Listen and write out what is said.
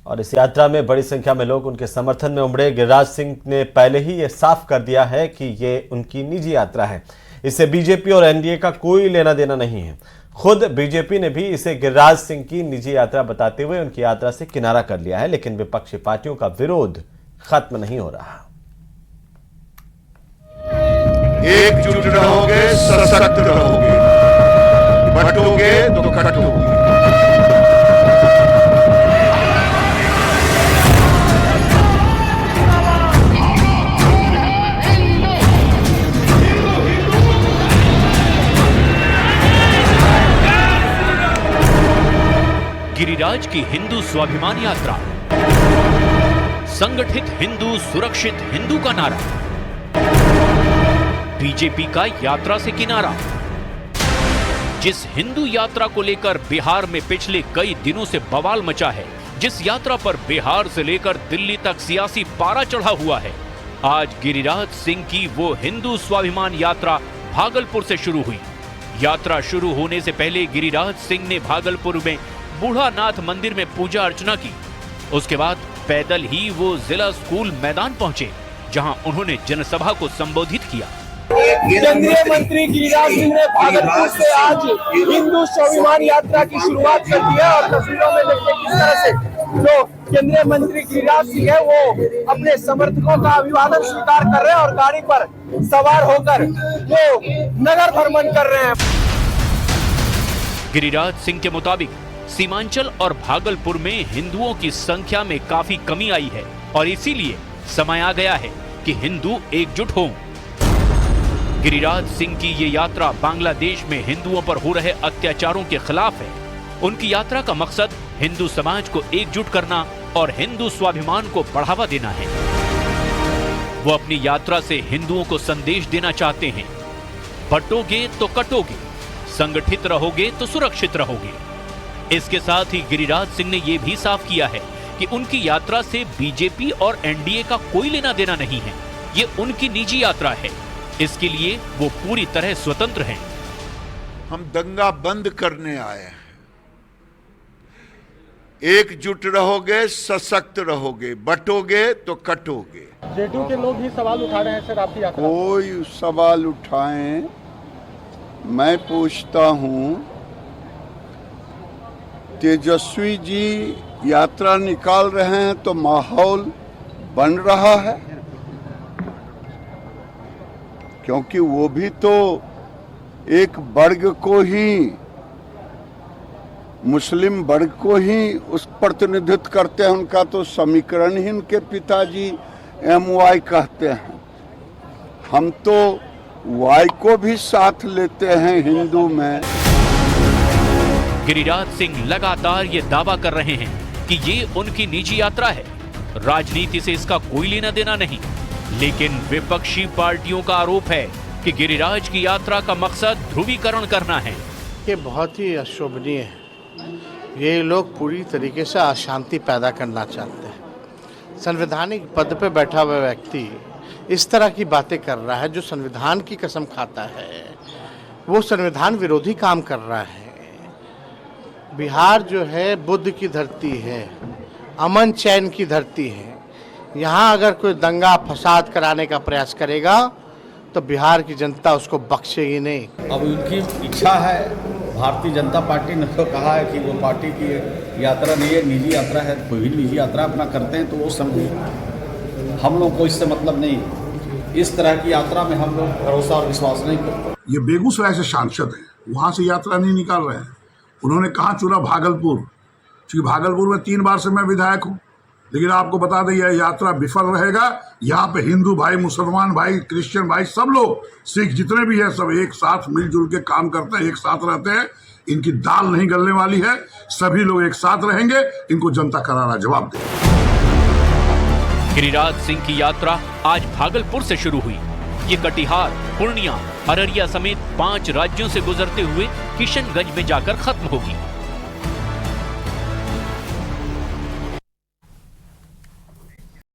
और इस यात्रा में बड़ी संख्या में लोग उनके समर्थन में उमड़े। गिरिराज सिंह ने पहले ही ये साफ कर दिया है कि ये उनकी निजी यात्रा है, इससे बीजेपी और एनडीए का कोई लेना देना नहीं है। खुद बीजेपी ने भी इसे गिरिराज सिंह की निजी यात्रा बताते हुए उनकी यात्रा से किनारा कर लिया है, लेकिन विपक्षी पार्टियों का विरोध खत्म नहीं हो रहा। एकजुट रहोगे, सशक्त रहोगे, बटोगे तो कटोगे। गिरिराज की हिंदू स्वाभिमान यात्रा, संगठित हिंदू सुरक्षित हिंदू का नारा, बीजेपी का यात्रा से किनारा। जिस हिंदू यात्रा को लेकर बिहार में पिछले कई दिनों से बवाल मचा है, जिस यात्रा पर बिहार से लेकर दिल्ली तक सियासी पारा चढ़ा हुआ है, आज गिरिराज सिंह की वो हिंदू स्वाभिमान यात्रा भागलपुर से शुरू हुई। यात्रा शुरू होने से पहले गिरिराज सिंह ने भागलपुर में बूढ़ा नाथ मंदिर में पूजा अर्चना की। उसके बाद पैदल ही वो जिला स्कूल मैदान पहुंचे, जहां उन्होंने जनसभा को संबोधित किया। केंद्रीय मंत्री गिरिराज सिंह ने भागलपुर से आज हिंदू स्वाभिमान यात्रा की शुरुआत कर दी है और तस्वीरों में देखिए किस तरह से जो केंद्रीय मंत्री गिरिराज सिंह है वो अपने समर्थकों का अभिवादन स्वीकार कर रहे हैं और गाड़ी पर सवार होकर वो नगर भ्रमण कर रहे हैं। गिरिराज सिंह के मुताबिक सीमांचल और भागलपुर में हिंदुओं की संख्या में काफी कमी आई है और इसीलिए समय आ गया है कि हिंदू एकजुट हों। गिरिराज सिंह की ये यात्रा बांग्लादेश में हिंदुओं पर हो रहे अत्याचारों के खिलाफ है। उनकी यात्रा का मकसद हिंदू समाज को एकजुट करना और हिंदू स्वाभिमान को बढ़ावा देना है। वो अपनी यात्रा से हिंदुओं को संदेश देना चाहते हैं, बटोगे तो कटोगे, संगठित रहोगे तो सुरक्षित रहोगे। इसके साथ ही गिरिराज सिंह ने यह भी साफ किया है कि उनकी यात्रा से बीजेपी और एनडीए का कोई लेना देना नहीं है। ये उनकी निजी यात्रा है, इसके लिए वो पूरी तरह स्वतंत्र हैं। हम दंगा बंद करने आए हैं। एकजुट रहोगे, सशक्त रहोगे, बटोगे तो कटोगे। जेडीयू के लोग भी सवाल उठा रहे हैं सर आपकी यात्रा। कोई सवाल उठाएं, मैं पूछता हूं, तेजस्वी जी यात्रा निकाल रहे हैं तो माहौल बन रहा है, क्योंकि वो भी तो एक वर्ग को ही, मुस्लिम वर्ग को ही उस प्रतिनिधित्व करते हैं। उनका तो समीकरण ही उनके पिताजी MY कहते हैं। हम तो Y को भी साथ लेते हैं हिंदू में। गिरिराज सिंह लगातार ये दावा कर रहे हैं कि ये उनकी निजी यात्रा है, राजनीति से इसका कोई लेना देना नहीं। लेकिन विपक्षी पार्टियों का आरोप है कि गिरिराज की यात्रा का मकसद ध्रुवीकरण करना है। ये बहुत ही अशोभनीय है। ये लोग पूरी तरीके से अशांति पैदा करना चाहते हैं। संवैधानिक पद पे बैठा हुआ व्यक्ति इस तरह की बातें कर रहा है, जो संविधान की कसम खाता है, वो संविधान विरोधी काम कर रहा है। बिहार जो है बुद्ध की धरती है, अमन चैन की धरती है। यहाँ अगर कोई दंगा फसाद कराने का प्रयास करेगा तो बिहार की जनता उसको बख्शेगी नहीं। अब उनकी इच्छा है, भारतीय जनता पार्टी ने तो कहा है कि वो पार्टी की यात्रा नहीं है, निजी यात्रा है। कोई भी निजी यात्रा अपना करते हैं तो वो समझे, हम लोग को इससे मतलब नहीं। इस तरह की यात्रा में हम लोग भरोसा और विश्वास नहीं करते। ये बेगूसराय से सांसद हैं, वहाँ से यात्रा नहीं निकाल रहे हैं। उन्होंने कहाँ चुना भागलपुर, क्योंकि भागलपुर में 3 बार से मैं विधायक हूँ। लेकिन आपको बता दें यह यात्रा विफल रहेगा। यहाँ पे हिंदू भाई, मुसलमान भाई, क्रिश्चियन भाई, सब लोग, सिख जितने भी हैं, सब एक साथ मिलजुल के काम करते हैं, एक साथ रहते हैं। इनकी दाल नहीं गलने वाली है। सभी लोग एक साथ रहेंगे, इनको जनता करारा जवाब देगी। गिरिराज सिंह की यात्रा आज भागलपुर से शुरू हुई। ये कटिहार, पूर्णिया, अररिया समेत 5 राज्यों से गुजरते हुए किशनगंज में जाकर खत्म होगी।